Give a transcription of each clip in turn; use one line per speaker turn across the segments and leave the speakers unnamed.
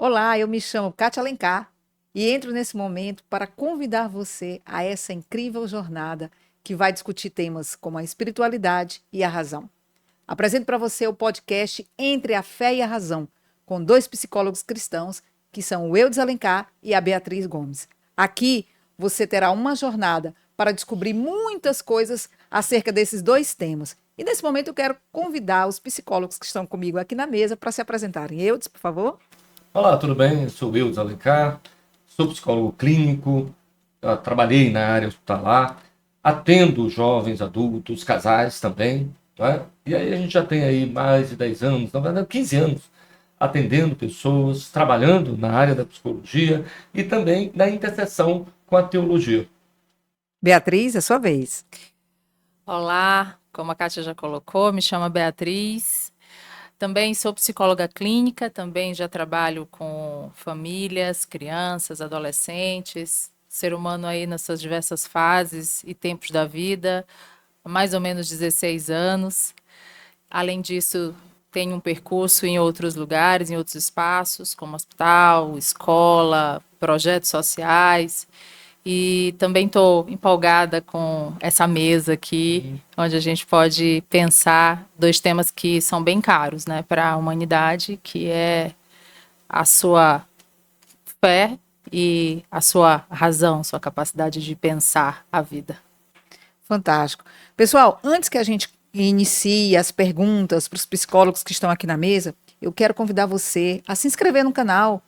Olá, eu me chamo Kátia Alencar e entro nesse momento para convidar você a essa incrível jornada que vai discutir temas como a espiritualidade e a razão. Apresento para você o podcast Entre a Fé e a Razão, com dois psicólogos cristãos, que são o Eudes Alencar e a Beatriz Gomes. Aqui você terá uma jornada para descobrir muitas coisas acerca desses dois temas. E nesse momento eu quero convidar os psicólogos que estão comigo aqui na mesa para se apresentarem. Eudes, por favor.
Olá, tudo bem? Eu sou o Eudes Alencar, sou psicólogo clínico, trabalhei na área hospitalar, atendo jovens, adultos, casais também, né? E aí a gente já tem aí mais de 10 anos, na verdade 15 anos, atendendo pessoas, trabalhando na área da psicologia e também na interseção com a teologia.
Beatriz, é sua vez.
Olá, como a Kátia já colocou, me chamo Beatriz. Também sou psicóloga clínica, também já trabalho com famílias, crianças, adolescentes, ser humano aí nas suas diversas fases e tempos da vida, há mais ou menos 16 anos. Além disso, tenho um percurso em outros lugares, em outros espaços, como hospital, escola, projetos sociais. E também estou empolgada com essa mesa aqui, onde a gente pode pensar dois temas que são bem caros, né, para a humanidade, que é a sua fé e a sua razão, sua capacidade de pensar a vida.
Fantástico. Pessoal, antes que a gente inicie as perguntas para os psicólogos que estão aqui na mesa, eu quero convidar você a se inscrever no canal.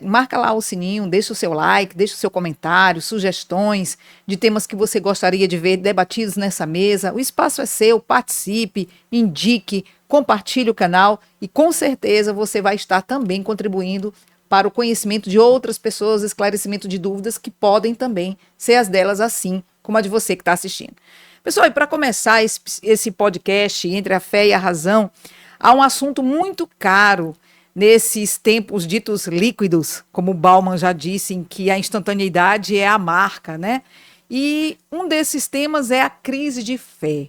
Marca lá o sininho, deixa o seu like, deixa o seu comentário, sugestões de temas que você gostaria de ver debatidos nessa mesa. O espaço é seu, participe, indique, compartilhe o canal e com certeza você vai estar também contribuindo para o conhecimento de outras pessoas, esclarecimento de dúvidas que podem também ser as delas, assim como a de você que está assistindo. Pessoal, e para começar esse podcast Entre a Fé e a Razão, há um assunto muito caro nesses tempos ditos líquidos, como o Bauman já disse, em que a instantaneidade é a marca, né? E um desses temas é a crise de fé.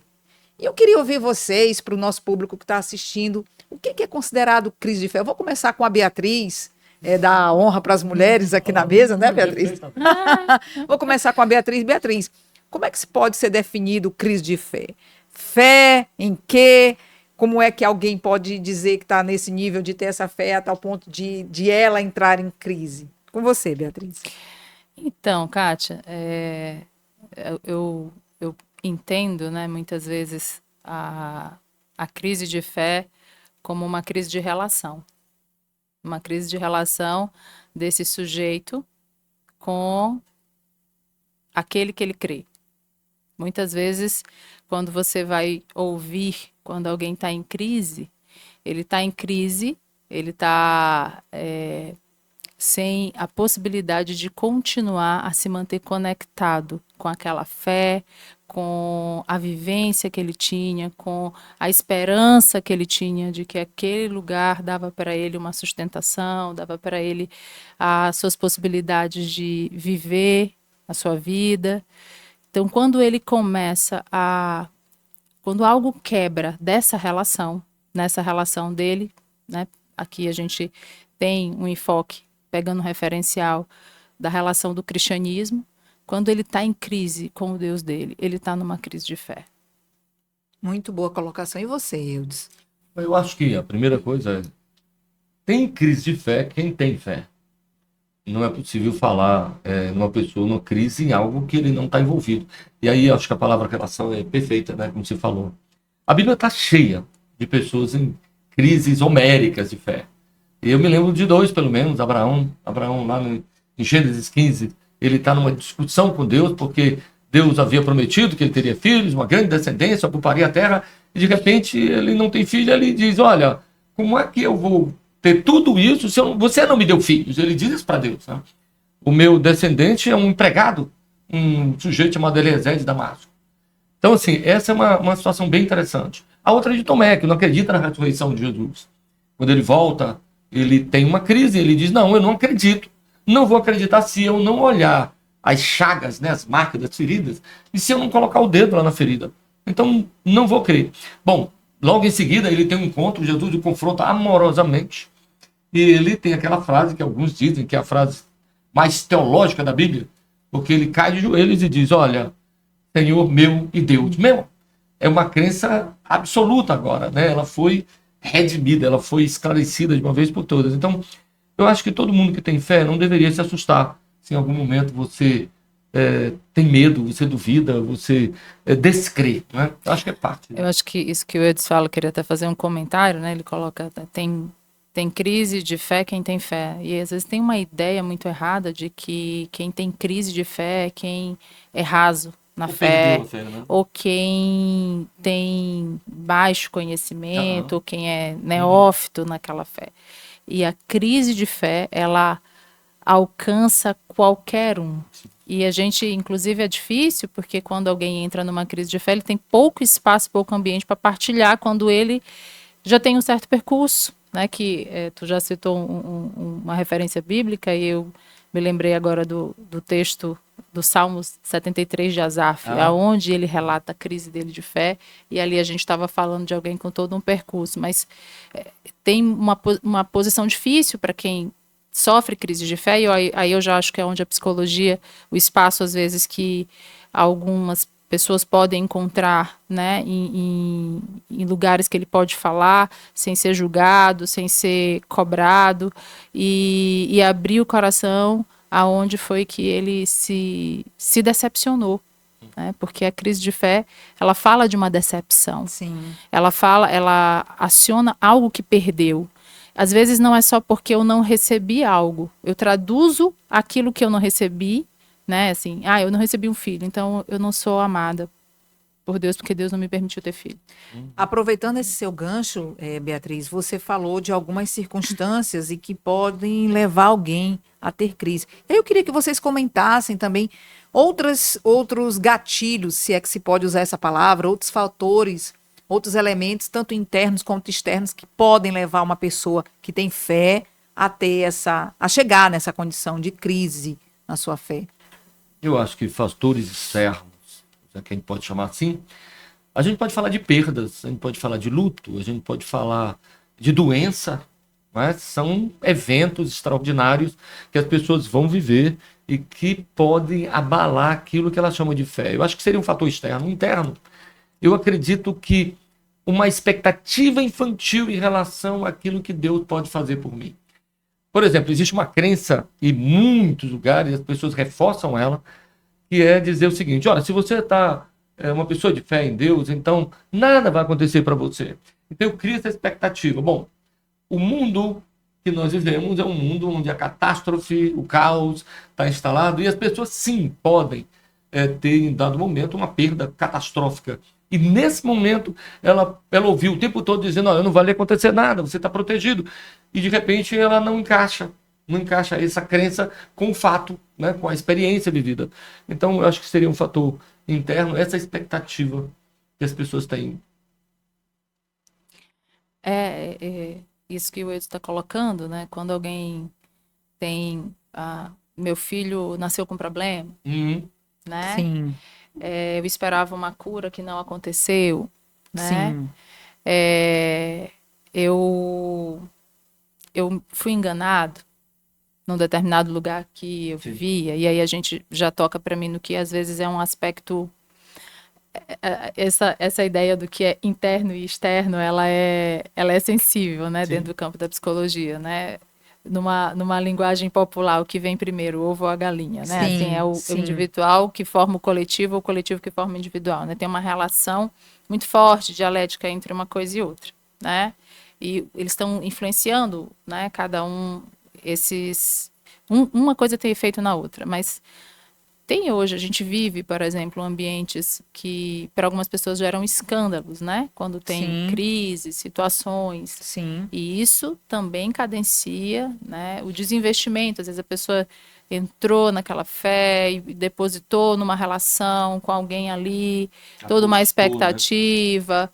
E eu queria ouvir vocês, para o nosso público que está assistindo, o que é considerado crise de fé? Eu vou começar com a Beatriz, dar honra para as mulheres aqui na mesa, né, Beatriz? Vou começar com a Beatriz. Beatriz, como é que pode ser definido crise de fé? Fé em quê? Como é que alguém pode dizer que está nesse nível de ter essa fé a tal ponto de ela entrar em crise? Com você, Beatriz.
Então, Kátia, eu entendo, né, muitas vezes a crise de fé como uma crise de relação. Uma crise de relação desse sujeito com aquele que ele crê. Muitas vezes, quando você vai ouvir, quando alguém está em crise, ele está sem a possibilidade de continuar a se manter conectado com aquela fé, com a vivência que ele tinha, com a esperança que ele tinha de que aquele lugar dava para ele uma sustentação, dava para ele as suas possibilidades de viver a sua vida. Então, quando algo quebra dessa relação, nessa relação dele, né, aqui a gente tem um enfoque, pegando um referencial da relação do cristianismo, quando ele está em crise com o Deus dele, ele está numa crise de fé.
Muito boa colocação. E você, Eudes?
Eu acho que a primeira coisa é, tem crise de fé quem tem fé. Não é possível falar numa pessoa, numa crise, em algo que ele não está envolvido. E aí acho que a palavra relação é perfeita, né, como você falou. A Bíblia está cheia de pessoas em crises homéricas de fé. E eu me lembro de dois, pelo menos, Abraão lá em Gênesis 15, ele está numa discussão com Deus, porque Deus havia prometido que ele teria filhos, uma grande descendência, ocuparia a terra, e de repente ele não tem filho, ele diz, olha, como é que eu vou ter tudo isso se você não me deu filhos? Ele diz isso para Deus, né? O meu descendente é um empregado, um sujeito chamado Eliezer de Damasco. Então, assim, essa é uma situação bem interessante. A outra é de Tomé, que não acredita na ressurreição de Jesus. Quando ele volta, ele tem uma crise, ele diz, não, eu não acredito. Não vou acreditar se eu não olhar as chagas, né, as marcas das feridas, e se eu não colocar o dedo lá na ferida. Então, não vou crer. Bom, logo em seguida, ele tem um encontro, Jesus o confronta amorosamente. E ele tem aquela frase que alguns dizem que é a frase mais teológica da Bíblia, porque ele cai de joelhos e diz: olha, Senhor meu e Deus meu. É uma crença absoluta agora, né? Ela foi redimida, ela foi esclarecida de uma vez por todas. Então, eu acho que todo mundo que tem fé não deveria se assustar se em algum momento você tem medo, você duvida, você descrê, né? Eu acho que é parte.
Eu acho que isso que o Edson fala, eu queria até fazer um comentário, né? Ele coloca, tem crise de fé quem tem fé. E às vezes tem uma ideia muito errada de que quem tem crise de fé é quem é raso na
Ou
fé,
perdeu a fé, né?
ou quem tem baixo conhecimento,
Aham.
ou quem é neófito naquela fé. E a crise de fé, ela alcança qualquer um. E a gente, inclusive, é difícil, porque quando alguém entra numa crise de fé, ele tem pouco espaço, pouco ambiente para partilhar, quando ele já tem um certo percurso, né? Que tu já citou uma referência bíblica, e eu me lembrei agora do texto do Salmos 73 de Asaf, aonde ele relata a crise dele de fé, e ali a gente estava falando de alguém com todo um percurso, mas tem uma posição difícil para quem sofre crise de fé, e aí eu já acho que é onde a psicologia, o espaço às vezes que algumas pessoas podem encontrar, né, em lugares que ele pode falar, sem ser julgado, sem ser cobrado, e abrir o coração aonde foi que ele se decepcionou. Né, porque a crise de fé, ela fala de uma decepção.
Sim.
Ela aciona algo que perdeu. Às vezes não é só porque eu não recebi algo. Eu traduzo aquilo que eu não recebi, né? Assim, eu não recebi um filho, então eu não sou amada por Deus, porque Deus não me permitiu ter filho.
Aproveitando esse seu gancho, Beatriz, você falou de algumas circunstâncias e que podem levar alguém a ter crise. Eu queria que vocês comentassem também outros gatilhos, se é que se pode usar essa palavra, outros fatores, outros elementos, tanto internos quanto externos, que podem levar uma pessoa que tem fé a chegar nessa condição de crise na sua fé.
Eu acho que fatores externos, já que a gente pode chamar assim, a gente pode falar de perdas, a gente pode falar de luto, a gente pode falar de doença, né? São eventos extraordinários que as pessoas vão viver e que podem abalar aquilo que elas chamam de fé. Eu acho que seria um fator externo. Interno, eu acredito que uma expectativa infantil em relação àquilo que Deus pode fazer por mim. Por exemplo, existe uma crença em muitos lugares, as pessoas reforçam ela, que é dizer o seguinte: olha, se você está uma pessoa de fé em Deus, então nada vai acontecer para você. Então eu crio essa expectativa. Bom, o mundo que nós vivemos é um mundo onde a catástrofe, o caos está instalado, e as pessoas sim podem ter em dado momento uma perda catastrófica. E nesse momento ela ouviu o tempo todo dizendo: olha, não vai lhe acontecer nada, você está protegido. E de repente ela não encaixa essa crença com o fato, né, com a experiência vivida. Então eu acho que seria um fator interno, essa expectativa que as pessoas têm.
Isso que o Edson está colocando, né? Quando alguém tem meu filho nasceu com problema, né?
Sim,
Eu esperava uma cura que não aconteceu, né?
sim.
Eu fui enganado num determinado lugar que eu vivia, e aí a gente já toca para mim no que às vezes é um aspecto, essa ideia do que é interno e externo, ela é sensível, né, dentro do campo da psicologia, né? Numa linguagem popular, o que vem primeiro, o ovo ou a galinha, né?
Sim,
Assim, é o
sim.
individual que forma o coletivo que forma o individual, né? Tem uma relação muito forte, dialética entre uma coisa e outra, né? E eles estão influenciando, né? Cada um, uma coisa tem efeito na outra, mas tem hoje, a gente vive, por exemplo, ambientes que para algumas pessoas geram escândalos, né? Quando tem
Sim.
crises, situações.
Sim.
E isso também cadencia, né, o desinvestimento. Às vezes a pessoa entrou naquela fé e depositou numa relação com alguém ali, toda uma expectativa,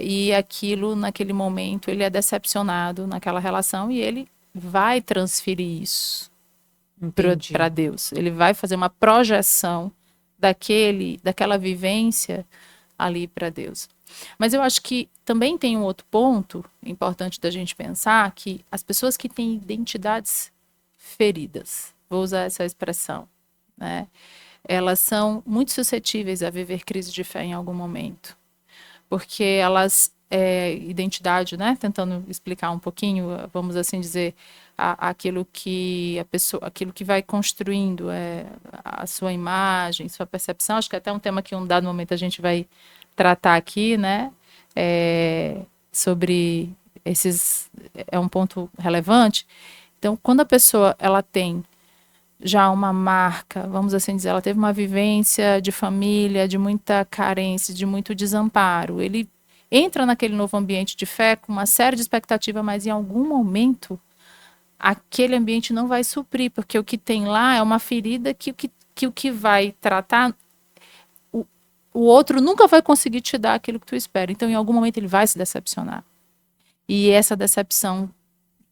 e aquilo, naquele momento, ele é decepcionado naquela relação e ele vai transferir isso
Entendi.
para Deus. Ele vai fazer uma projeção daquela vivência ali para Deus. Mas eu acho que também tem um outro ponto importante da gente pensar, que as pessoas que têm identidades feridas, vou usar essa expressão, né? Elas são muito suscetíveis a viver crise de fé em algum momento, porque elas, identidade, né? Tentando explicar um pouquinho, vamos assim dizer, aquilo que a pessoa, aquilo que vai construindo a sua imagem, sua percepção. Acho que é até um tema que um dado momento a gente vai tratar aqui, né? Sobre esses, é um ponto relevante. Então, quando a pessoa ela tem já uma marca, vamos assim dizer, ela teve uma vivência de família, de muita carência, de muito desamparo, ele entra naquele novo ambiente de fé com uma série de expectativas, mas em algum momento aquele ambiente não vai suprir, porque o que tem lá é uma ferida que o que vai tratar, o outro nunca vai conseguir te dar aquilo que tu espera. Então, em algum momento, ele vai se decepcionar. E essa decepção,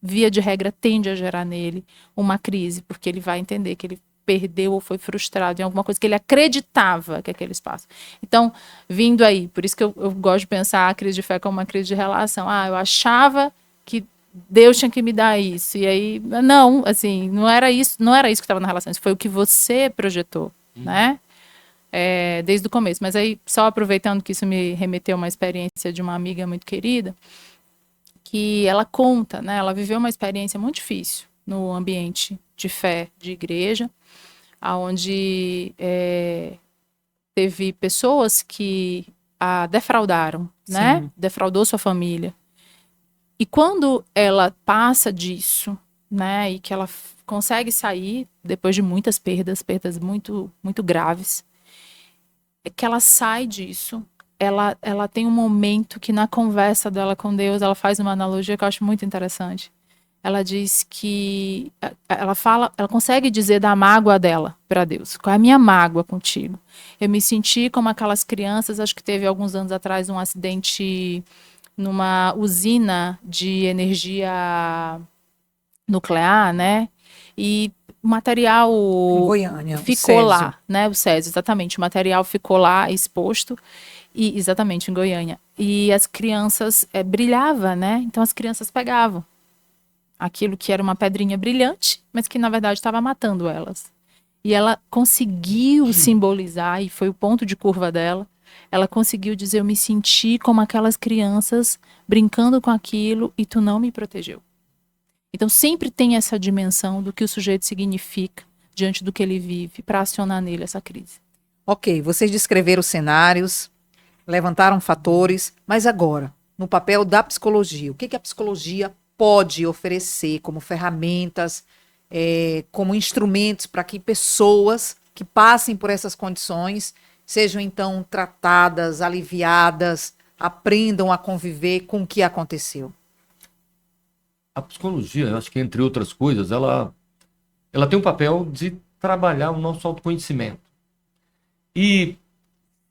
via de regra, tende a gerar nele uma crise, porque ele vai entender que ele perdeu ou foi frustrado em alguma coisa que ele acreditava que aquele espaço. Então, vindo aí, por isso que eu gosto de pensar a crise de fé como uma crise de relação. Eu achava que Deus tinha que me dar isso. E aí, não, assim, não era isso que estava na relação, isso foi o que você projetou, né? Desde o começo. Mas aí, só aproveitando que isso me remeteu a uma experiência de uma amiga muito querida, que ela conta, né? Ela viveu uma experiência muito difícil no ambiente de fé, de igreja, onde teve pessoas que a defraudaram, né?
Sim.
Defraudou sua família. E quando ela passa disso, né? E que ela consegue sair depois de muitas perdas muito, muito graves, é que ela sai disso. Ela tem um momento que na conversa dela com Deus, ela faz uma analogia que eu acho muito interessante. Ela diz que ela consegue dizer da mágoa dela para Deus. Qual é a minha mágoa contigo? Eu me senti como aquelas crianças, acho que teve alguns anos atrás um acidente numa usina de energia nuclear, né? E o material
Em Goiânia, o
ficou
Césio.
lá, né? O Césio, exatamente. O material ficou lá exposto, e exatamente em Goiânia. E as crianças brilhava, né? Então as crianças pegavam aquilo que era uma pedrinha brilhante, mas que na verdade estava matando elas. E ela conseguiu simbolizar, e foi o ponto de curva dela. Ela conseguiu dizer: eu me senti como aquelas crianças brincando com aquilo e tu não me protegeu. Então sempre tem essa dimensão do que o sujeito significa diante do que ele vive para acionar nele essa crise.
Ok, vocês descreveram cenários, levantaram fatores, mas agora, no papel da psicologia, o que a psicologia pode oferecer como ferramentas, como instrumentos para que pessoas que passem por essas condições sejam então tratadas, aliviadas, aprendam a conviver com o que aconteceu?
A psicologia, eu acho que entre outras coisas, ela tem um papel de trabalhar o nosso autoconhecimento. E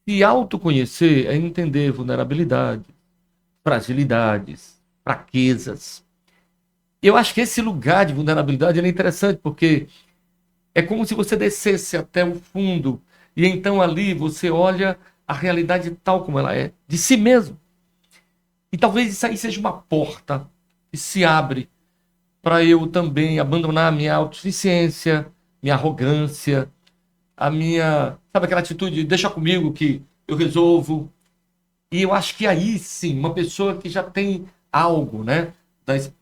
se autoconhecer é entender vulnerabilidade, fragilidades, fraquezas. Eu acho que esse lugar de vulnerabilidade ele é interessante, porque é como se você descesse até o fundo e então ali você olha a realidade tal como ela é, de si mesmo. E talvez isso aí seja uma porta que se abre para eu também abandonar a minha autossuficiência, minha arrogância, a minha, sabe aquela atitude, deixa comigo que eu resolvo. E eu acho que aí sim, uma pessoa que já tem algo, né,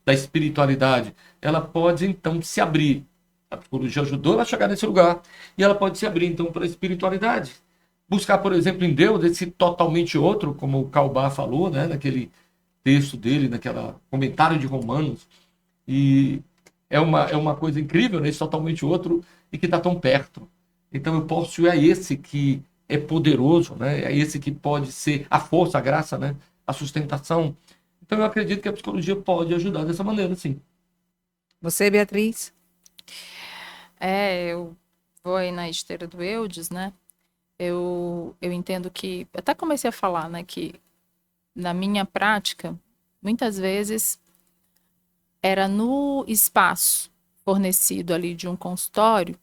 da espiritualidade, ela pode então se abrir. A psicologia ajudou ela a chegar nesse lugar. E ela pode se abrir então para a espiritualidade. Buscar, por exemplo, em Deus esse totalmente outro, como o Calbar falou, né, naquele texto dele, naquele comentário de Romanos. E é uma coisa incrível, né, esse totalmente outro e que está tão perto. Então eu posso ir a esse que é poderoso, né? É esse que pode ser a força, a graça, né? A sustentação. Então eu acredito que a psicologia pode ajudar dessa maneira, sim.
Você, Beatriz?
Eu vou aí na esteira do Eudes, né? Eu entendo que, até comecei a falar, né, que na minha prática, muitas vezes era no espaço fornecido ali de um consultório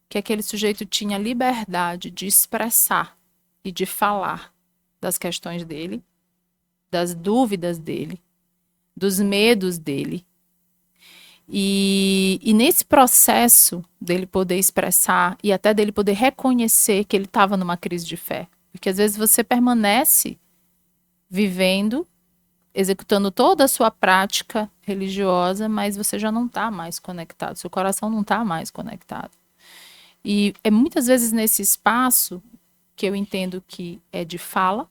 que aquele sujeito tinha liberdade de expressar e de falar das questões dele, das dúvidas dele, dos medos dele. E nesse processo dele poder expressar e até dele poder reconhecer que ele estava numa crise de fé. Porque às vezes você permanece vivendo, executando toda a sua prática religiosa, mas você já não está mais conectado, seu coração não está mais conectado. E é muitas vezes nesse espaço que eu entendo que é de fala,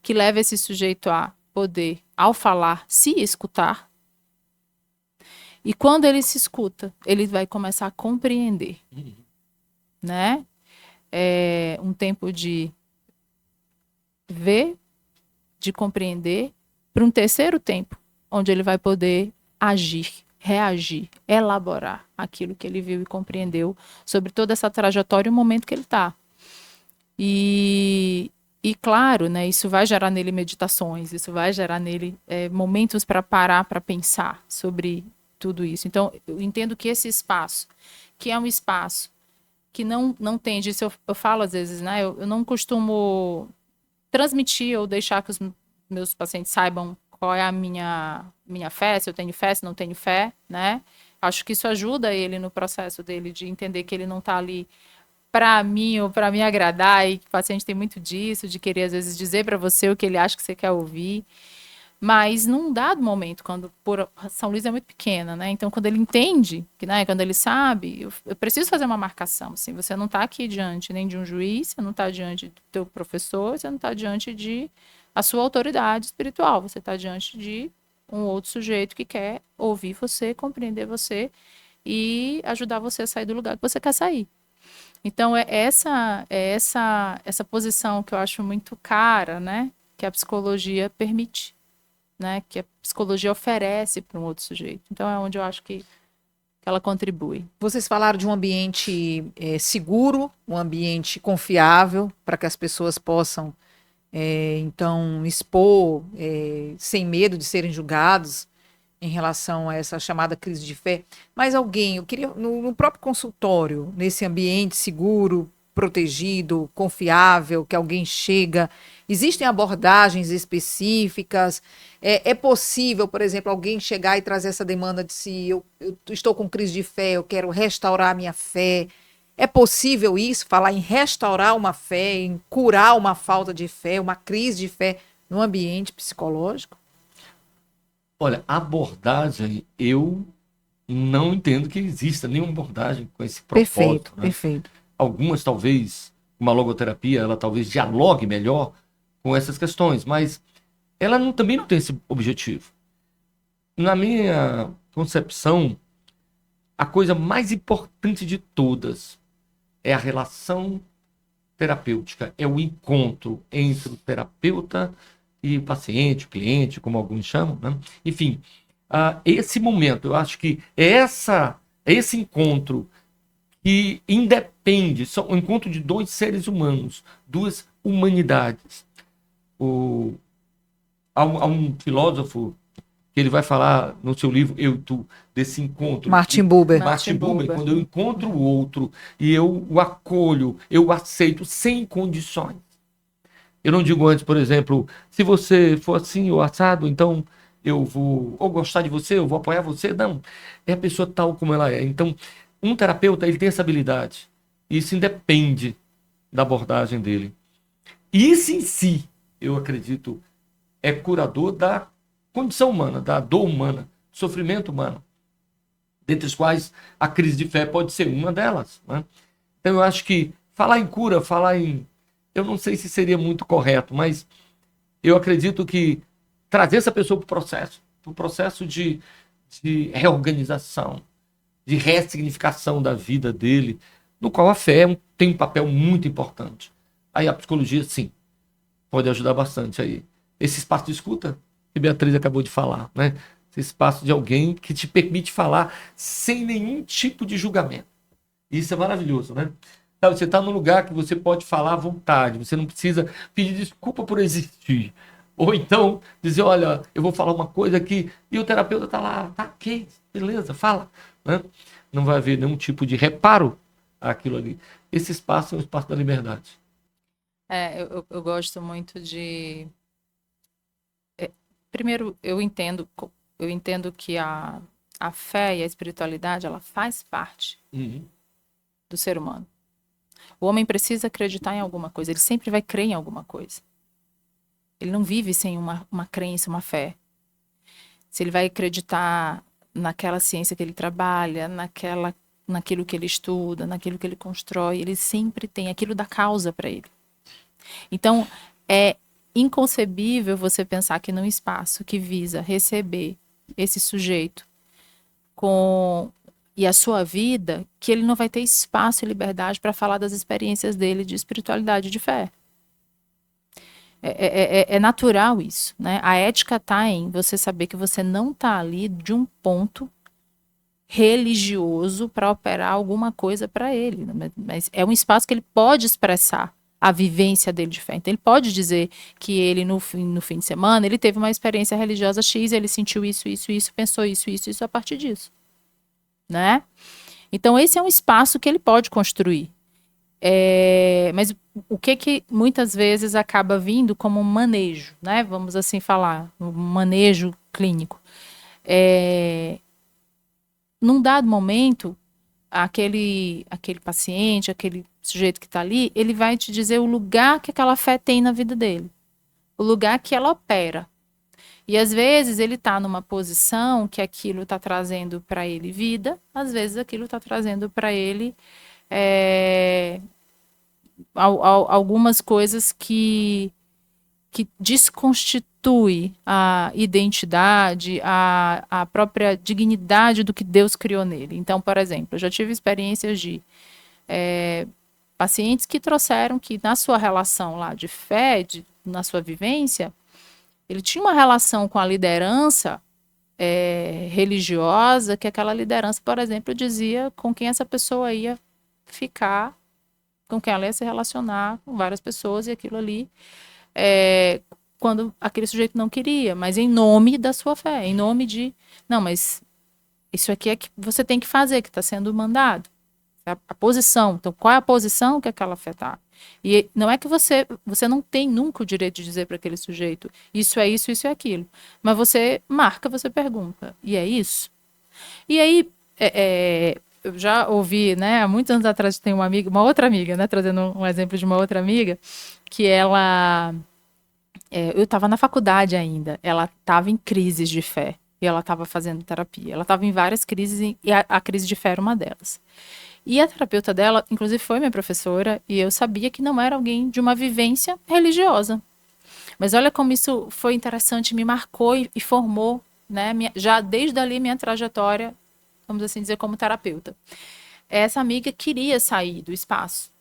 que leva esse sujeito a poder, ao falar, se escutar. E quando ele se escuta, ele vai começar a compreender, né? É um tempo de ver, de compreender, para um terceiro tempo, onde ele vai poder agir, reagir, elaborar aquilo que ele viu e compreendeu sobre toda essa trajetória e o momento que ele está. E claro, né, isso vai gerar nele meditações, isso vai gerar nele momentos para parar, para pensar sobre tudo isso. Então, eu entendo que esse espaço, que é um espaço que não tem disso, eu falo às vezes, né, eu não costumo transmitir ou deixar que os meus pacientes saibam qual é a minha fé, se eu tenho fé, se não tenho fé, né? Acho que isso ajuda ele no processo dele de entender que ele não está ali para mim ou para me agradar, e que o paciente tem muito disso, de querer às vezes dizer para você o que ele acha que você quer ouvir. Mas num dado momento, quando São Luís é muito pequena, né? Então, quando ele entende, né? Quando ele sabe, eu preciso fazer uma marcação. Assim, você não está aqui diante nem de um juiz, você não está diante do teu professor, você não está diante de a sua autoridade espiritual. Você está diante de um outro sujeito que quer ouvir você, compreender você e ajudar você a sair do lugar que você quer sair. Então, é essa posição que eu acho muito cara, né? Que a psicologia permite. Né, que a psicologia oferece para um outro sujeito. Então é onde eu acho que ela contribui.
Vocês falaram de um ambiente seguro, um ambiente confiável, para que as pessoas possam, então, expor sem medo de serem julgados em relação a essa chamada crise de fé. Mas alguém, eu queria, no próprio consultório, nesse ambiente seguro, protegido, confiável, que alguém chega, existem abordagens específicas? É possível, por exemplo, alguém chegar e trazer essa demanda de se eu estou com crise de fé, eu quero restaurar a minha fé. É possível isso, falar em restaurar uma fé, em curar uma falta de fé, uma crise de fé no ambiente psicológico?
Olha, abordagem, eu não entendo que exista nenhuma abordagem com esse propósito,
Perfeito,
né?
perfeito.
Algumas, talvez, uma logoterapia, ela talvez dialogue melhor com essas questões, mas ela também não tem esse objetivo. Na minha concepção, a coisa mais importante de todas é a relação terapêutica, é o encontro entre o terapeuta e o paciente, o cliente, como alguns chamam, né? Enfim, esse momento, eu acho que esse encontro que independe, são o encontro de dois seres humanos, duas humanidades. Há um filósofo que ele vai falar no seu livro Eu e Tu, desse encontro.
Martin Buber.
Martin Buber, quando eu encontro o outro e eu o acolho, eu o aceito sem condições. Eu não digo antes, por exemplo, se você for assim ou assado, então eu vou ou gostar de você, eu vou apoiar você. Não, é a pessoa tal como ela é. Então, um terapeuta, ele tem essa habilidade. Isso independe da abordagem dele. Isso em si, eu acredito, é curador da condição humana, da dor humana, do sofrimento humano, dentre os quais a crise de fé pode ser uma delas, né? Então eu acho que falar em cura, eu não sei se seria muito correto, mas eu acredito que trazer essa pessoa para o processo de reorganização, de ressignificação da vida dele, no qual a fé tem um papel muito importante. Aí a psicologia, sim, pode ajudar bastante aí. Esse espaço de escuta que Beatriz acabou de falar, né? Esse espaço de alguém que te permite falar sem nenhum tipo de julgamento. Isso é maravilhoso, né? Sabe, você está num lugar que você pode falar à vontade, você não precisa pedir desculpa por existir. Ou então dizer, olha, eu vou falar uma coisa aqui, e o terapeuta está lá, tá ok, beleza, fala. Né? Não vai haver nenhum tipo de reparo àquilo ali. Esse espaço é um espaço da liberdade.
Eu gosto muito de primeiro, eu entendo que a fé e a espiritualidade, ela faz parte do ser humano. O homem precisa acreditar em alguma coisa, ele sempre vai crer em alguma coisa. Ele não vive sem uma crença, uma fé. Se ele vai acreditar naquela ciência que ele trabalha, naquilo que ele estuda, naquilo que ele constrói, ele sempre tem aquilo da causa para ele. Então, é inconcebível você pensar que num espaço que visa receber esse sujeito e a sua vida, que ele não vai ter espaço e liberdade para falar das experiências dele de espiritualidade e de fé. É natural isso, né? A ética está em você saber que você não está ali de um ponto religioso para operar alguma coisa para ele, mas é um espaço que ele pode expressar a vivência dele de fé. Então, ele pode dizer que ele, no fim de semana, ele teve uma experiência religiosa X, ele sentiu isso, pensou isso a partir disso, né? Então, esse é um espaço que ele pode construir. Mas o que muitas vezes acaba vindo como um manejo, né? Vamos assim falar, um manejo clínico. Num dado momento, aquele paciente, aquele sujeito que está ali, ele vai te dizer o lugar que aquela fé tem na vida dele, o lugar que ela opera. E às vezes ele está numa posição que aquilo está trazendo para ele vida, às vezes aquilo está trazendo para ele algumas coisas que desconstitui a identidade, a própria dignidade do que Deus criou nele. Então, por exemplo, eu já tive experiências de pacientes que trouxeram que na sua relação lá de fé, na sua vivência, ele tinha uma relação com a liderança religiosa, que aquela liderança, por exemplo, dizia com quem essa pessoa ia ficar, com quem ela ia se relacionar com várias pessoas, e aquilo ali, quando aquele sujeito não queria, mas em nome da sua fé, em nome de, não, mas isso aqui é que você tem que fazer, que está sendo mandado. A posição, então qual é a posição que aquela fé está? E não é que você não tem nunca o direito de dizer para aquele sujeito, isso é aquilo, mas você marca, você pergunta, e é isso? E aí, eu já ouvi, né, há muitos anos atrás, tem uma outra amiga, né, trazendo um exemplo de uma outra amiga, que ela, eu estava na faculdade ainda, ela estava em crises de fé, e ela estava fazendo terapia, ela estava em várias crises, e a crise de fé era uma delas. E a terapeuta dela, inclusive, foi minha professora, e eu sabia que não era alguém de uma vivência religiosa. Mas olha como isso foi interessante, me marcou e formou, né, já desde ali minha trajetória, vamos assim dizer, como terapeuta. Essa amiga queria sair do espaço,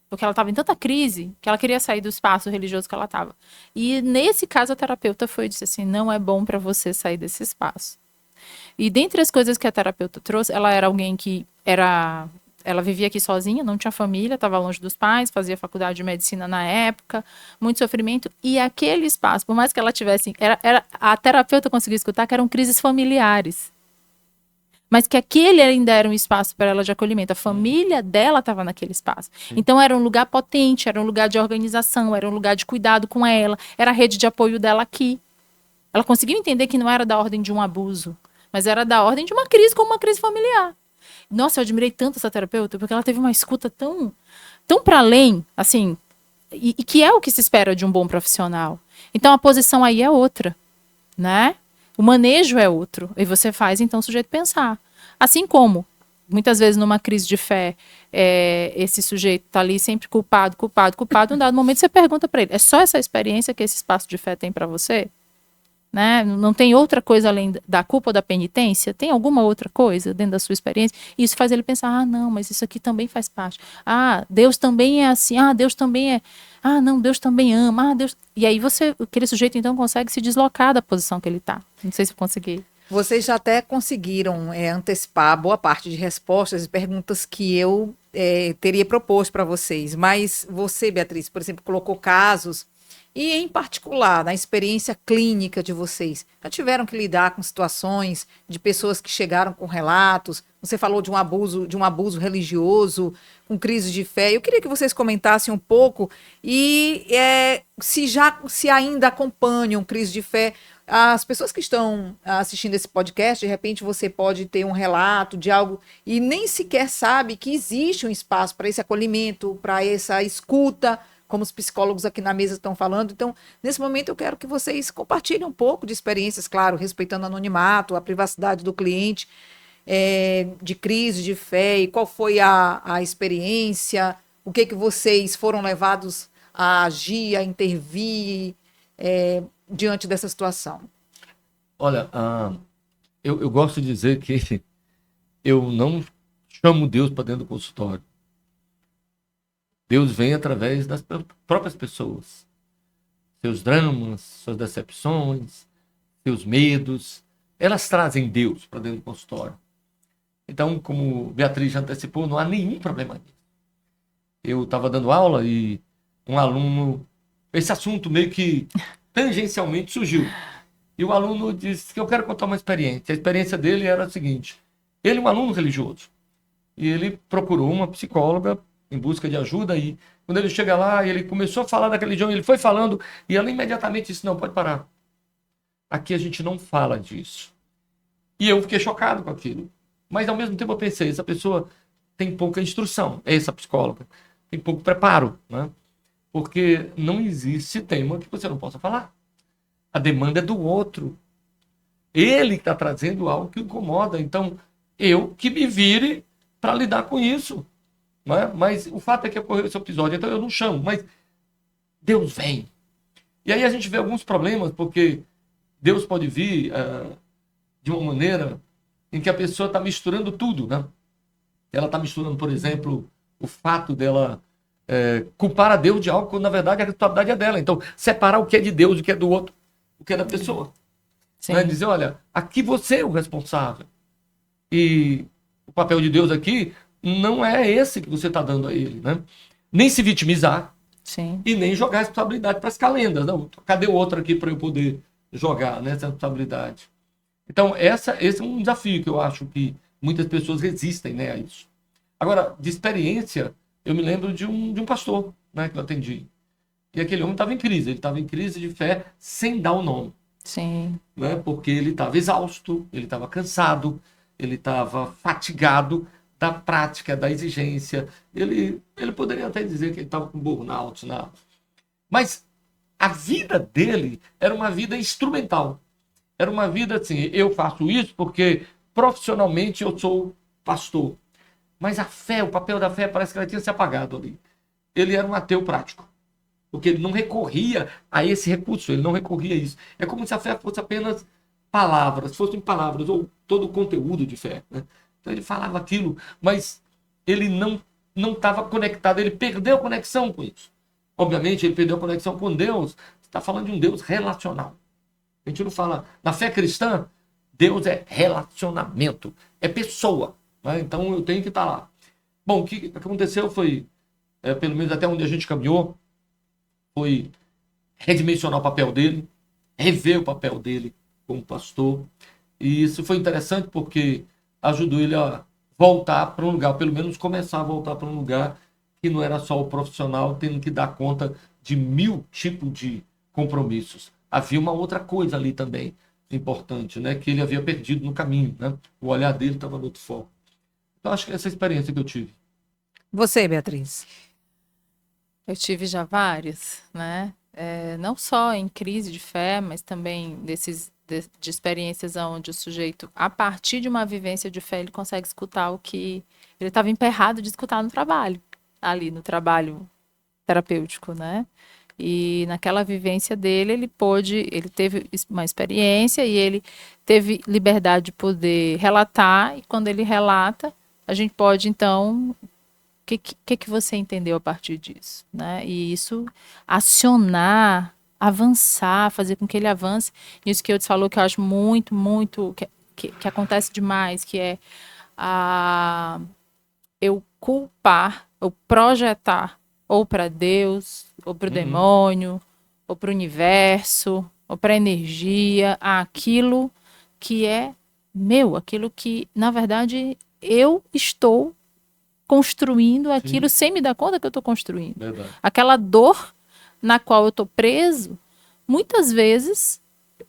porque ela estava em tanta crise que ela queria sair do espaço religioso que ela estava. E nesse caso a terapeuta disse assim, não é bom para você sair desse espaço. E dentre as coisas que a terapeuta trouxe, ela era alguém que ela vivia aqui sozinha, não tinha família, estava longe dos pais, fazia faculdade de medicina na época, muito sofrimento, e aquele espaço, por mais que ela tivesse, a terapeuta conseguiu escutar que eram crises familiares, mas que aquele ainda era um espaço para ela de acolhimento, a família dela estava naquele espaço, então era um lugar potente, era um lugar de organização, era um lugar de cuidado com ela, era a rede de apoio dela aqui. Ela conseguiu entender que não era da ordem de um abuso, mas era da ordem de uma crise, como uma crise familiar. Nossa, eu admirei tanto essa terapeuta, porque ela teve uma escuta tão para além, assim, e que é o que se espera de um bom profissional. Então, a posição aí é outra, né? O manejo é outro, e você faz, então, o sujeito pensar. Assim como, muitas vezes, numa crise de fé, esse sujeito está ali sempre culpado, em um dado momento você pergunta para ele, é só essa experiência que esse espaço de fé tem para você? Né? Não tem outra coisa além da culpa ou da penitência? Tem alguma outra coisa dentro da sua experiência? E isso faz ele pensar, não, mas isso aqui também faz parte. Deus também é assim, Deus também é, não, Deus também ama, Deus... E aí aquele sujeito então consegue se deslocar da posição que ele está. Não sei se eu consegui.
Vocês já até conseguiram antecipar boa parte de respostas e perguntas que eu teria proposto para vocês, mas você, Beatriz, por exemplo, colocou casos. E, em particular, na experiência clínica de vocês, já tiveram que lidar com situações de pessoas que chegaram com relatos? Você falou de um abuso religioso, com crise de fé. Eu queria que vocês comentassem um pouco e se ainda acompanham crise de fé, as pessoas que estão assistindo esse podcast, de repente você pode ter um relato de algo e nem sequer sabe que existe um espaço para esse acolhimento, para essa escuta, como os psicólogos aqui na mesa estão falando. Então, nesse momento eu quero que vocês compartilhem um pouco de experiências, claro, respeitando o anonimato, a privacidade do cliente, de crise de fé, e qual foi a experiência, o que vocês foram levados a agir, a intervir, diante dessa situação.
Olha, eu gosto de dizer que eu não chamo Deus para dentro do consultório. Deus vem através das próprias pessoas. Seus dramas, suas decepções, seus medos, elas trazem Deus para dentro do consultório. Então, como Beatriz já antecipou, não há nenhum problema nisso. Eu estava dando aula e um aluno, esse assunto meio que tangencialmente surgiu. E o aluno disse que eu quero contar uma experiência. A experiência dele era a seguinte: ele é um aluno religioso. E ele procurou uma psicóloga em busca de ajuda. E quando ele chega lá, ele começou a falar da religião, ele foi falando, e ela imediatamente disse: não, pode parar. Aqui a gente não fala disso. E eu fiquei chocado com aquilo. Mas ao mesmo tempo eu pensei, essa pessoa tem pouca instrução, essa psicóloga, tem pouco preparo, né? Porque não existe tema que você não possa falar. A demanda é do outro. Ele está trazendo algo que incomoda. Então, eu que me vire para lidar com isso. Né? Mas o fato é que ocorreu esse episódio, então eu não chamo, mas Deus vem. E aí a gente vê alguns problemas, porque Deus pode vir de uma maneira em que a pessoa está misturando tudo. Né? Ela está misturando, por exemplo, o fato dela culpar a Deus de algo, quando na verdade a responsabilidade é dela. Então, separar o que é de Deus e o que é do outro, o que é da pessoa. Né? Dizer, olha, aqui você é o responsável. E o papel de Deus aqui não é esse que você está dando a ele. Né? Nem se vitimizar.
Sim.
E nem jogar a responsabilidade para as calendas. Não, cadê o outro aqui para eu poder jogar, né, essa responsabilidade? Então, esse é um desafio que eu acho que muitas pessoas resistem, né, a isso. Agora, de experiência, eu me lembro de um pastor, né, que eu atendi. E aquele homem estava em crise. Ele estava em crise de fé sem dar o nome.
Sim.
Né, porque ele estava exausto, ele estava cansado, ele estava fatigado da prática, da exigência. Ele poderia até dizer que ele estava com burnout. Né? Mas a vida dele era uma vida instrumental. Era uma vida assim, eu faço isso porque profissionalmente eu sou pastor. Mas a fé, o papel da fé parece que ela tinha se apagado ali. Ele era um ateu prático. Porque ele não recorria a esse recurso, ele não recorria a isso. É como se a fé fosse apenas palavras, fossem palavras, ou todo o conteúdo de fé. Né? Então ele falava aquilo, mas ele não estava conectado, ele perdeu a conexão com isso. Obviamente, ele perdeu a conexão com Deus. Você está falando de um Deus relacional. A gente não fala, na fé cristã, Deus é relacionamento, é pessoa. Né? Então eu tenho que estar lá. Bom, o que aconteceu foi, pelo menos até onde a gente caminhou, foi redimensionar o papel dele, rever o papel dele como pastor. E isso foi interessante porque ajudou ele a voltar para um lugar, pelo menos começar a voltar para um lugar que não era só o profissional tendo que dar conta de 1000 tipos de compromissos. Havia uma outra coisa ali também importante, né, que ele havia perdido no caminho. Né? O olhar dele estava no outro foco. Então, acho que essa é a experiência que eu tive.
Você, Beatriz?
Eu tive já várias, né? Não só em crise de fé, mas também de experiências onde o sujeito, a partir de uma vivência de fé, ele consegue escutar o que ele estava emperrado de escutar no trabalho, ali no trabalho terapêutico, né? E naquela vivência dele, ele teve uma experiência e ele teve liberdade de poder relatar, e quando ele relata, a gente pode, então, o que você entendeu a partir disso, né? E isso acionar, avançar, fazer com que ele avance. Isso que eu te falou que eu acho muito, muito, que acontece demais, que é eu culpar, eu projetar ou para Deus, ou para o demônio, ou para o universo, ou para a energia, aquilo que é meu, aquilo que, na verdade, eu estou construindo aquilo sem me dar conta que eu estou construindo.
Verdade.
Aquela dor na qual eu estou preso, muitas vezes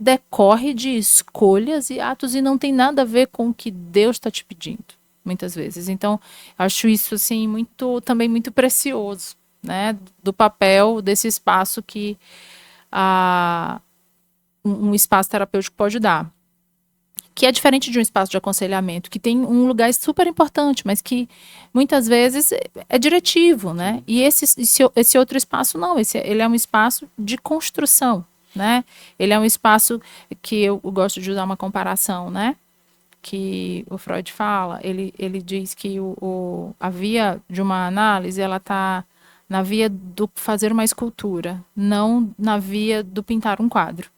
decorre de escolhas e atos e não tem nada a ver com o que Deus está te pedindo, muitas vezes. Então, acho isso assim também muito precioso, né, do papel desse espaço que um espaço terapêutico pode dar. Que é diferente de um espaço de aconselhamento, que tem um lugar super importante, mas que muitas vezes é diretivo, né? E esse outro espaço não, ele é um espaço de construção, né? Ele é um espaço que eu gosto de usar uma comparação, né? Que o Freud fala, ele diz que a via de uma análise, ela está na via do fazer uma escultura, não na via do pintar um quadro.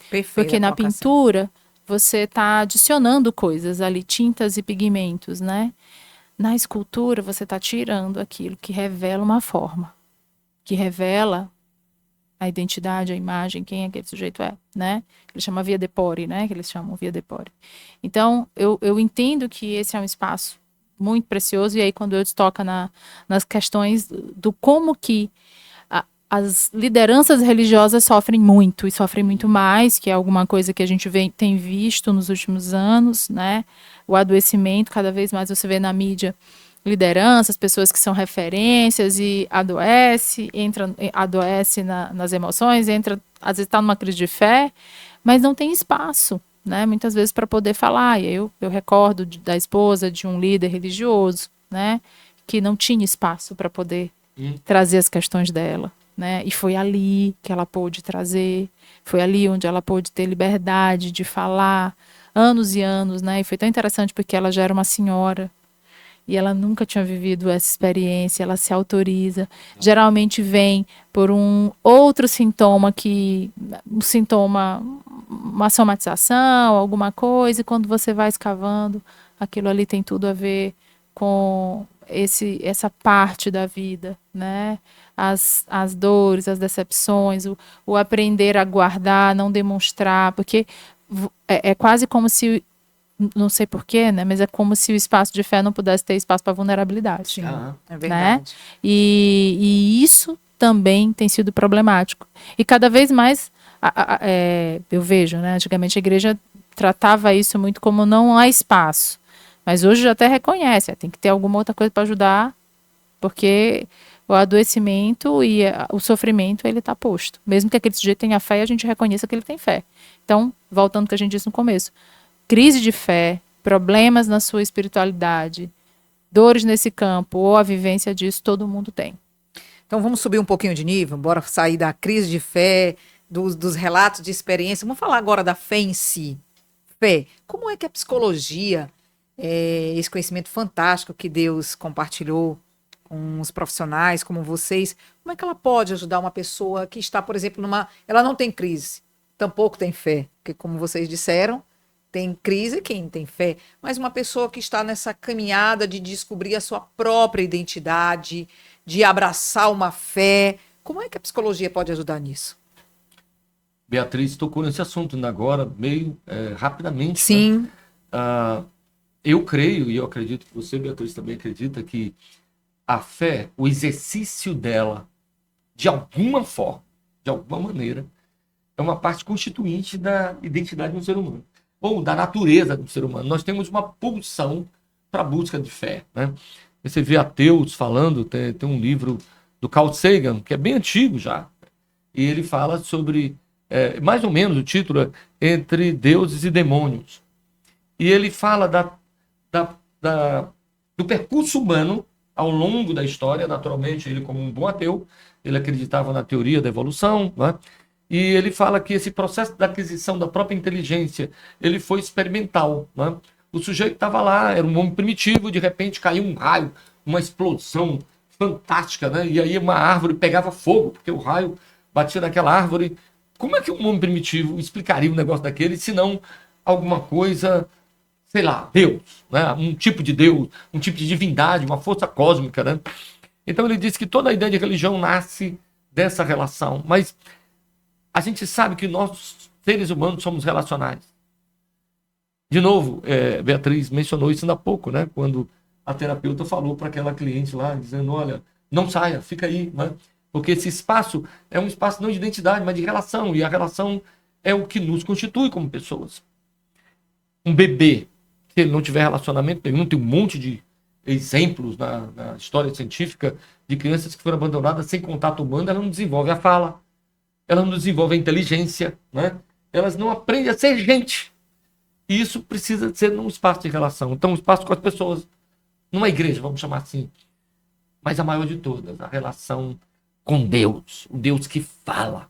Perfeito.
Porque na pintura você está adicionando coisas ali, tintas e pigmentos, né? Na escultura você está tirando aquilo que revela uma forma, que revela a identidade, a imagem, quem aquele sujeito é, né? Ele chama via depore, né? Que eles chamam via depore. Então, eu entendo que esse é um espaço muito precioso, e aí quando eu toca nas questões do como que as lideranças religiosas sofrem muito, e sofrem muito mais, que é alguma coisa que a gente tem visto nos últimos anos, né? O adoecimento, cada vez mais você vê na mídia lideranças, pessoas que são referências e adoece nas emoções, às vezes está numa crise de fé, mas não tem espaço, né? Muitas vezes para poder falar. E eu recordo da esposa de um líder religioso, né? Que não tinha espaço para poder trazer as questões dela. Né? E foi ali que ela pôde trazer, foi ali onde ela pôde ter liberdade de falar, anos e anos, né? E foi tão interessante porque ela já era uma senhora e ela nunca tinha vivido essa experiência, ela se autoriza. Geralmente vem por um outro sintoma uma somatização, alguma coisa, e quando você vai escavando, aquilo ali tem tudo a ver com essa parte da vida, né? As dores, as decepções, o aprender a guardar, não demonstrar, porque é quase como se, não sei porquê, né? Mas é como se o espaço de fé não pudesse ter espaço para vulnerabilidade.
Sim, é verdade.
Né? E isso também tem sido problemático. E cada vez mais eu vejo, né? Antigamente a igreja tratava isso muito como não há espaço. Mas hoje já até reconhece, tem que ter alguma outra coisa para ajudar, porque o adoecimento e o sofrimento, ele está posto. Mesmo que aquele sujeito tenha fé, a gente reconheça que ele tem fé. Então, voltando ao que a gente disse no começo, crise de fé, problemas na sua espiritualidade, dores nesse campo, ou a vivência disso, todo mundo tem.
Então, vamos subir um pouquinho de nível, bora sair da crise de fé, dos relatos de experiência. Vamos falar agora da fé em si. Fé, como é que a psicologia, esse conhecimento fantástico que Deus compartilhou com os profissionais como vocês, como é que ela pode ajudar uma pessoa que está, por exemplo, ela não tem crise, tampouco tem fé, porque como vocês disseram, tem crise quem tem fé, mas uma pessoa que está nessa caminhada de descobrir a sua própria identidade, de abraçar uma fé, como é que a psicologia pode ajudar nisso?
Beatriz tocou nesse assunto ainda agora, meio rapidamente.
Sim.
Né? Eu creio, e eu acredito que você, Beatriz, também acredita que a fé, o exercício dela, de alguma forma, de alguma maneira, é uma parte constituinte da identidade de um ser humano, ou da natureza do ser humano. Nós temos uma pulsão para a busca de fé. Né? Você vê ateus falando, tem um livro do Carl Sagan, que é bem antigo já, e ele fala sobre, mais ou menos o título é Entre Deuses e Demônios. E ele fala do percurso humano ao longo da história. Naturalmente, ele, como um bom ateu, ele acreditava na teoria da evolução, né? E ele fala que esse processo da aquisição da própria inteligência, ele foi experimental. Né? O sujeito estava lá, era um homem primitivo, de repente caiu um raio, uma explosão fantástica, né? E aí uma árvore pegava fogo, porque o raio batia naquela árvore. Como é que um homem primitivo explicaria um negócio daquele, se não alguma coisa, sei lá, Deus, né? Um tipo de Deus, um tipo de divindade, uma força cósmica, né? Então ele diz que toda a ideia de religião nasce dessa relação, mas a gente sabe que nós, seres humanos, somos relacionais. De novo, Beatriz mencionou isso ainda há pouco, né? Quando a terapeuta falou para aquela cliente lá, dizendo, olha, não saia, fica aí, né? Porque esse espaço é um espaço não de identidade, mas de relação, e a relação é o que nos constitui como pessoas. Um bebê, se ele não tiver relacionamento nenhum, tem um monte de exemplos na história científica de crianças que foram abandonadas sem contato humano, ela não desenvolve a fala, ela não desenvolve a inteligência, né? Elas não aprendem a ser gente. E isso precisa ser num espaço de relação. Então, um espaço com as pessoas, numa igreja, vamos chamar assim, mas a maior de todas, a relação com Deus, um Deus que fala,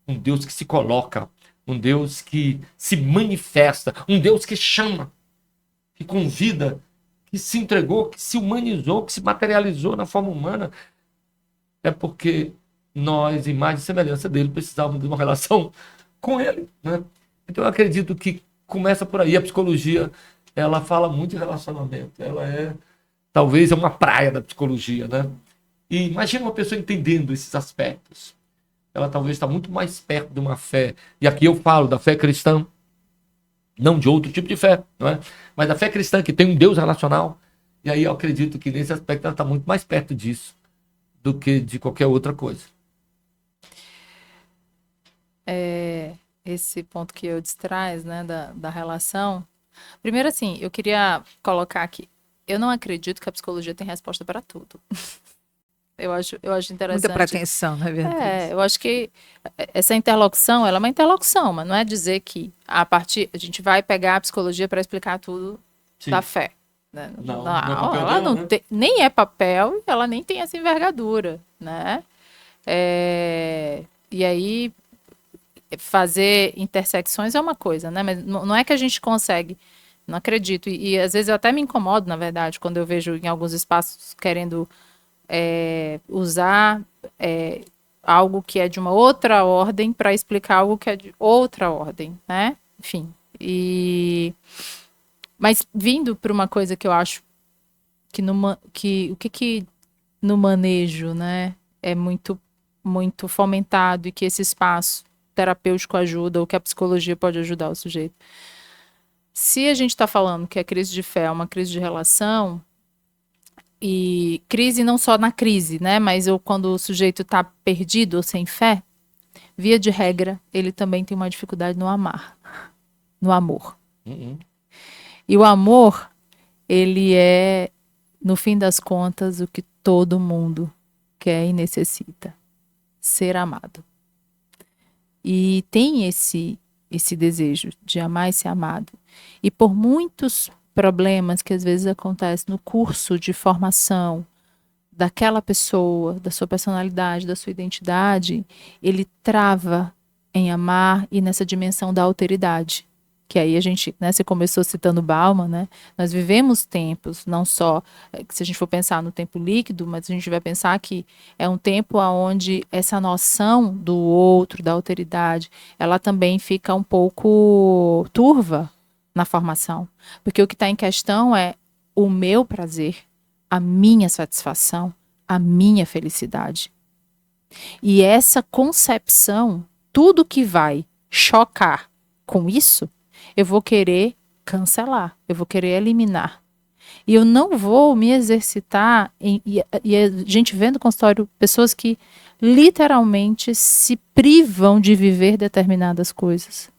um Deus que se coloca, um Deus que se manifesta, um Deus que chama, que convida, que se entregou, que se humanizou, que se materializou na forma humana. É porque nós, imagem e semelhança dele, precisávamos de uma relação com ele, né? Então eu acredito que começa por aí. A psicologia, ela fala muito de relacionamento. Ela talvez é uma praia da psicologia, né? E imagina uma pessoa entendendo esses aspectos. Ela talvez está muito mais perto de uma fé. E aqui eu falo da fé cristã, não de outro tipo de fé, não é? Mas da fé cristã, que tem um Deus relacional. E aí eu acredito que nesse aspecto ela está muito mais perto disso do que de qualquer outra coisa.
Esse ponto que eu traz, né, da relação. Primeiro, assim, eu queria colocar aqui, eu não acredito que a psicologia tem resposta para tudo. Eu acho interessante.
Muita pretensão, não é verdade?
Eu acho que essa interlocução, ela é uma interlocução, mas não é dizer que a gente vai pegar a psicologia para explicar tudo da fé. Né?
Não é papel
ela
dela,
não
né?
nem é papel, ela nem tem essa envergadura, né? E aí fazer intersecções é uma coisa, né? Mas não é que a gente consegue, não acredito. E às vezes eu até me incomodo, na verdade, quando eu vejo em alguns espaços querendo usar algo que é de uma outra ordem para explicar algo que é de outra ordem, né? Enfim. Mas vindo para uma coisa que eu acho que no manejo, né, é muito muito fomentado e que esse espaço terapêutico ajuda, ou que a psicologia pode ajudar o sujeito. Se a gente está falando que a crise de fé é uma crise de relação, e crise não só na crise, né? Mas quando o sujeito está perdido ou sem fé, via de regra, ele também tem uma dificuldade no amor. E o amor, ele é, no fim das contas, o que todo mundo quer e necessita: ser amado. E tem esse desejo de amar e ser amado. E por muitos problemas que às vezes acontecem no curso de formação daquela pessoa, da sua personalidade, da sua identidade, ele trava em amar e nessa dimensão da alteridade. Que aí a gente, né, você começou citando Bauman, né? Nós vivemos tempos, não só, se a gente for pensar no tempo líquido, mas a gente vai pensar que é um tempo onde essa noção do outro, da alteridade, ela também fica um pouco turva na formação. Porque o que está em questão é o meu prazer, a minha satisfação, a minha felicidade. E essa concepção, tudo que vai chocar com isso, eu vou querer cancelar, eu vou querer eliminar. E eu não vou me exercitar e a gente vê no consultório pessoas que literalmente se privam de viver determinadas coisas,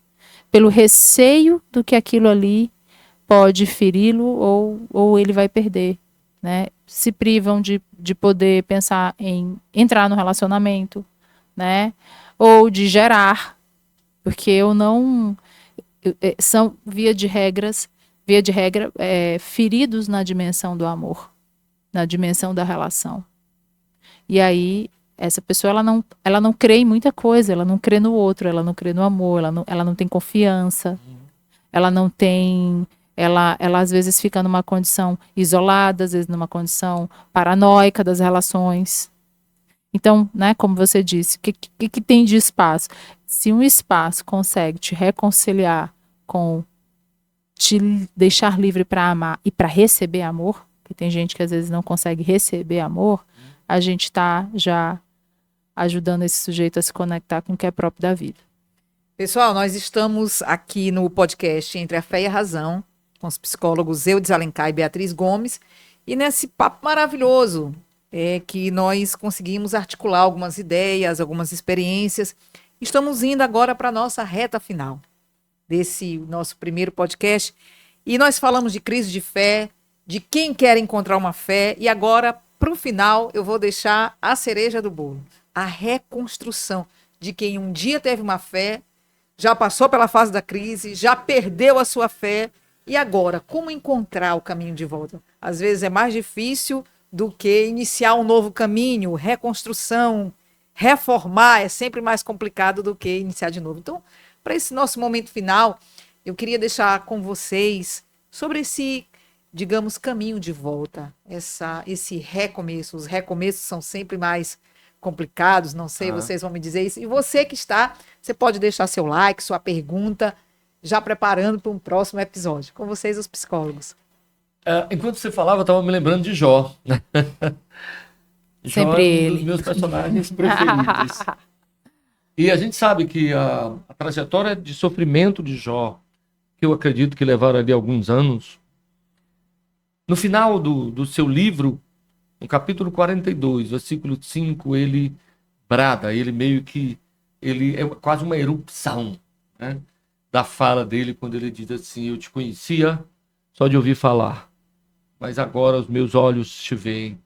pelo receio do que aquilo ali pode feri-lo ou ele vai perder, né? Se privam de poder pensar em entrar no relacionamento, né? Ou de gerar, porque eu não... são, via de regra, feridos na dimensão do amor, na dimensão da relação. E aí, essa pessoa, ela não crê em muita coisa, ela não crê no outro, ela não crê no amor, ela não tem confiança, ela não tem... Ela às vezes fica numa condição isolada, às vezes numa condição paranoica das relações. Então, né, como você disse, o que tem de espaço? Se um espaço consegue te reconciliar com te deixar livre para amar e para receber amor, porque tem gente que às vezes não consegue receber amor, a gente está já ajudando esse sujeito a se conectar com o que é próprio da vida.
Pessoal, nós estamos aqui no podcast Entre a Fé e a Razão, com os psicólogos Eudes Alencar e Beatriz Gomes, e nesse papo maravilhoso que nós conseguimos articular algumas ideias, algumas experiências, Estamos indo agora para a nossa reta final desse nosso primeiro podcast. E nós falamos de crise de fé, de quem quer encontrar uma fé. E agora, para o final, eu vou deixar a cereja do bolo. A reconstrução de quem um dia teve uma fé, já passou pela fase da crise, já perdeu a sua fé. E agora, como encontrar o caminho de volta? Às vezes é mais difícil do que iniciar um novo caminho, reconstrução, reformar é sempre mais complicado do que iniciar de novo. Então, para esse nosso momento final, eu queria deixar com vocês sobre esse, digamos, caminho de volta, esse recomeço. Os recomeços são sempre mais complicados, não sei, vocês vão me dizer isso. E você que está, você pode deixar seu like, sua pergunta, já preparando para um próximo episódio. Com vocês, os psicólogos.
Enquanto você falava, eu estava me lembrando de Jó. Jó
Sempre
é um
ele.
dos meus personagens preferidos. E a gente sabe que a trajetória de sofrimento de Jó, que eu acredito que levaram ali alguns anos, no final do seu livro, no capítulo 42, versículo 5, ele brada, ele é quase uma erupção, né, da fala dele, quando ele diz assim: eu te conhecia só de ouvir falar, mas agora os meus olhos te veem.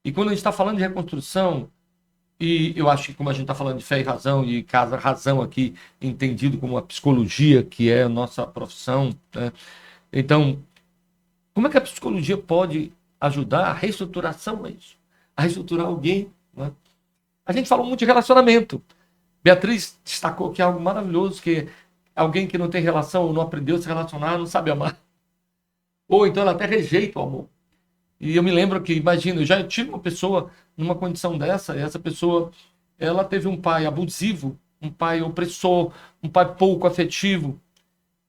E quando a gente está falando de reconstrução, e eu acho que como a gente está falando de fé e razão, e razão aqui entendido como a psicologia, que é a nossa profissão, né? Então, como é que a psicologia pode ajudar a reestruturação, é isso? A reestruturar alguém, né? A gente falou muito de relacionamento. Beatriz destacou que é algo maravilhoso, que alguém que não tem relação, ou não aprendeu a se relacionar, não sabe amar. Ou então ela até rejeita o amor. E eu me lembro que, imagina, eu já tive uma pessoa numa condição dessa, e essa pessoa, ela teve um pai abusivo, um pai opressor, um pai pouco afetivo.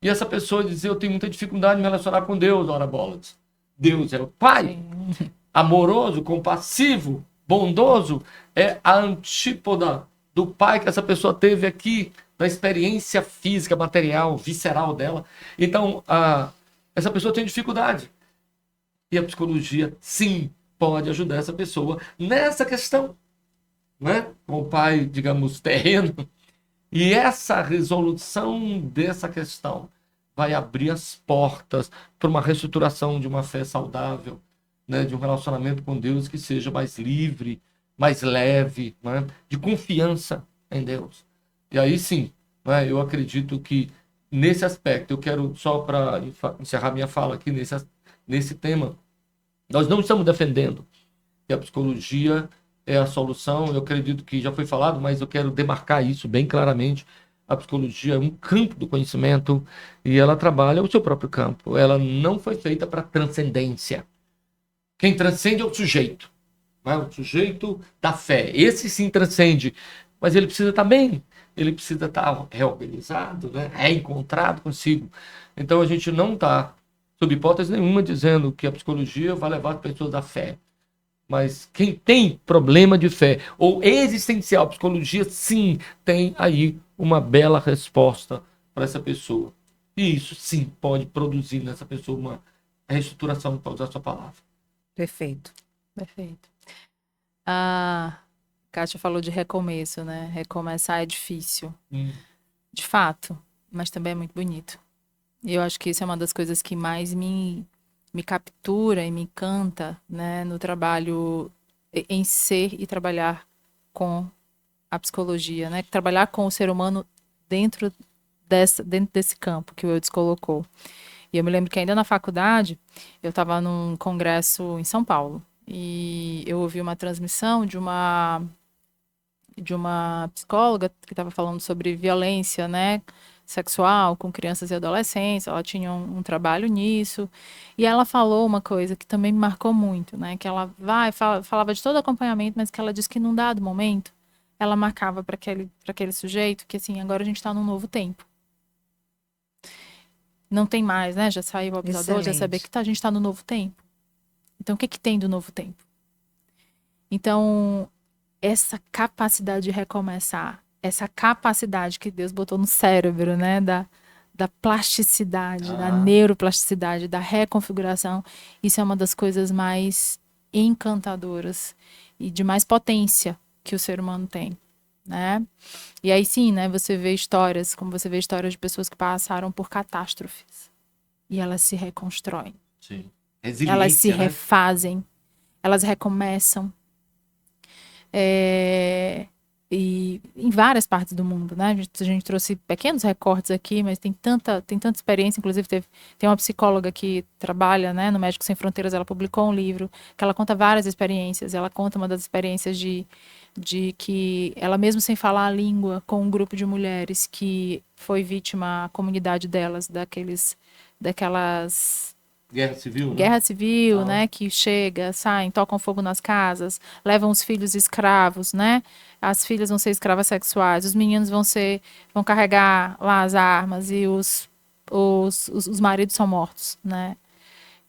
E essa pessoa dizia: eu tenho muita dificuldade de me relacionar com Deus, ora bolas. Deus é o pai,
Sim.
amoroso, compassivo, bondoso, é a antípoda do pai que essa pessoa teve aqui, da experiência física, material, visceral dela. Então, essa pessoa tem dificuldade. E a psicologia, sim, pode ajudar essa pessoa nessa questão, né? Com o pai, digamos, terreno. E essa resolução dessa questão vai abrir as portas para uma reestruturação de uma fé saudável, né? De um relacionamento com Deus que seja mais livre, mais leve, né? De confiança em Deus. E aí sim, né? Eu acredito que nesse aspecto, eu quero só para encerrar minha fala aqui nesse tema, nós não estamos defendendo que a psicologia é a solução. Eu acredito que já foi falado, mas eu quero demarcar isso bem claramente. A psicologia é um campo do conhecimento e ela trabalha o seu próprio campo. Ela não foi feita para transcendência. Quem transcende é o sujeito, né? O sujeito da fé. Esse sim transcende, mas ele precisa estar bem, ele precisa estar reorganizado, né? Reencontrado consigo. Então a gente não está, sob hipótese nenhuma, dizendo que a psicologia vai levar as pessoas à fé. Mas quem tem problema de fé ou existencial, a psicologia sim tem aí uma bela resposta para essa pessoa. E isso sim pode produzir nessa pessoa uma reestruturação, para usar a sua palavra.
Perfeito.
Perfeito. A Kátia falou de recomeço, né? Recomeçar é difícil, de fato, mas também é muito bonito. E eu acho que isso é uma das coisas que mais me captura e me encanta, né, no trabalho, em ser e trabalhar com a psicologia, né? Trabalhar com o ser humano dentro desse campo que o Eudes colocou. E eu me lembro que ainda na faculdade, eu estava num congresso em São Paulo, e eu ouvi uma transmissão de uma psicóloga que estava falando sobre violência, né, sexual com crianças e adolescentes. Ela tinha um trabalho nisso, e ela falou uma coisa que também me marcou muito, né, que ela falava de todo acompanhamento, mas que ela disse que num dado momento ela marcava para aquele sujeito que, assim, agora a gente está num novo tempo. Não tem mais, né? Já saiu o abusador, já saber que a gente está no novo tempo. Então, o que tem do novo tempo? Então, essa capacidade de recomeçar, essa capacidade que Deus botou no cérebro, né? Da plasticidade, da neuroplasticidade, da reconfiguração, isso é uma das coisas mais encantadoras e de mais potência que o ser humano tem. né? E aí sim, né, você vê histórias, como você vê histórias de pessoas que passaram por catástrofes e elas se reconstroem,
Sim.
elas se
Resiliência, né?
refazem, elas recomeçam. E em várias partes do mundo, né? A gente trouxe pequenos recortes aqui, mas tem tanta experiência. Inclusive, tem uma psicóloga que trabalha, né, no Médicos Sem Fronteiras, ela publicou um livro que ela conta várias experiências. Ela conta uma das experiências de que ela, mesmo sem falar a língua, com um grupo de mulheres que foi vítima, a comunidade delas, daquelas
Guerra Civil, né?
guerra civil,
Ah.
né, que chega, saem, tocam fogo nas casas, levam os filhos escravos, né? As filhas vão ser escravas sexuais, os meninos vão carregar lá as armas e os maridos são mortos, né?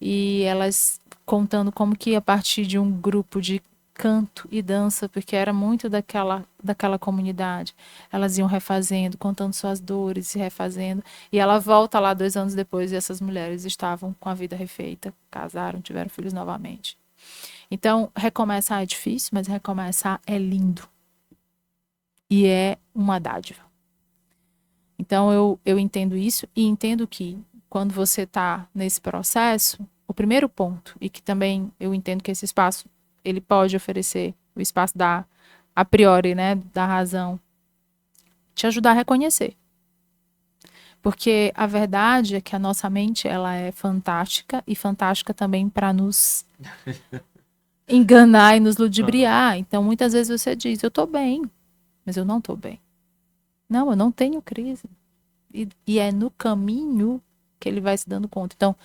E elas contando como que a partir de um grupo de canto e dança, porque era muito daquela comunidade, elas iam refazendo, contando suas dores, se refazendo, e ela volta lá 2 anos depois e essas mulheres estavam com a vida refeita, casaram, tiveram filhos novamente. Então, recomeçar é difícil, mas recomeçar é lindo. E é uma dádiva. Então, eu entendo isso e entendo que quando você está nesse processo, o primeiro ponto, e que também eu entendo que esse espaço ele pode oferecer, o espaço a priori, né, da razão, te ajudar a reconhecer. Porque a verdade é que a nossa mente ela é fantástica e fantástica também para nos enganar e nos ludibriar. Então, muitas vezes você diz, eu estou bem, mas eu não estou bem. Não, eu não tenho crise. E é no caminho que ele vai se dando conta. Então,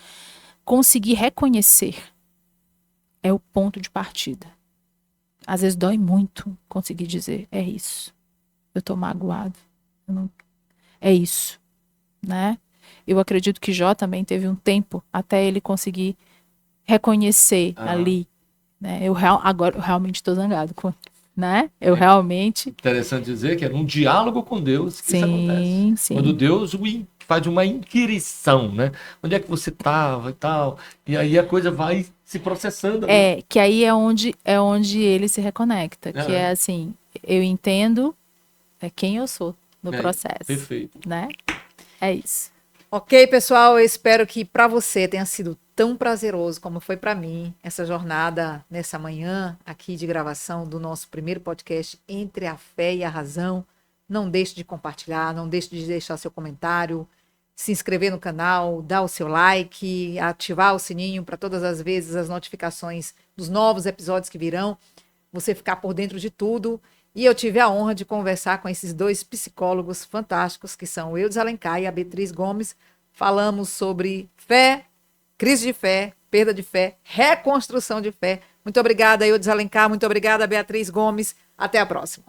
conseguir reconhecer é o ponto de partida. Às vezes dói muito conseguir dizer, é isso. Eu tô magoado. É isso, né? Eu acredito que Jó também teve um tempo até ele conseguir reconhecer ali, né? Agora eu realmente estou zangado com, né? Eu realmente.
Interessante dizer que era um diálogo com Deus que isso acontece.
Sim.
Quando Deus faz uma inquirição, né? Onde é que você estava e tal. E aí a coisa vai se processando.
É, que aí é onde ele se reconecta. Que é assim, eu entendo quem eu sou no processo.
Perfeito.
Né? É isso.
Ok, pessoal, eu espero que para você tenha sido tão prazeroso como foi para mim essa jornada nessa manhã aqui de gravação do nosso primeiro podcast Entre a Fé e a Razão. Não deixe de compartilhar, não deixe de deixar seu comentário, se inscrever no canal, dar o seu like, ativar o sininho para todas as vezes as notificações dos novos episódios que virão, você ficar por dentro de tudo. E eu tive a honra de conversar com esses dois psicólogos fantásticos, que são o Eudes Alencar e a Beatriz Gomes. Falamos sobre fé, crise de fé, perda de fé, reconstrução de fé. Muito obrigada, Eudes Alencar. Muito obrigada, Beatriz Gomes. Até a próxima.